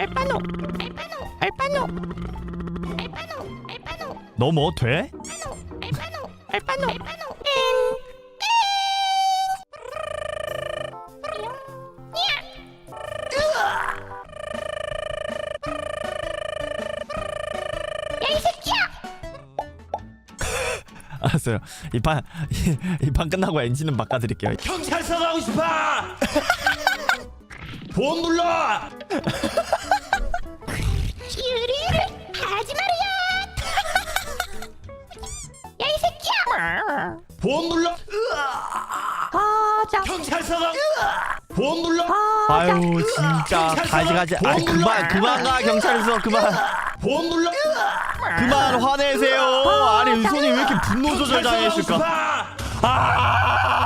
알바노 너 뭐 돼? 알바노 야이 새끼야! 알았어요. 이 판 끝나고 엔진은 바꿔드릴게요. 경찰서 가고 싶어. 돈 불러. 유리를 하지 말이야! 야이 새끼야! 돈 불러. 가자 경찰서 가. 돈 불러. 아유 진짜 가지. 아 그만 가 경찰서 그만. 돈 불러. 그만 화내세요. 아니 은손이 왜 이렇게 분노 조절 당했을까? 아!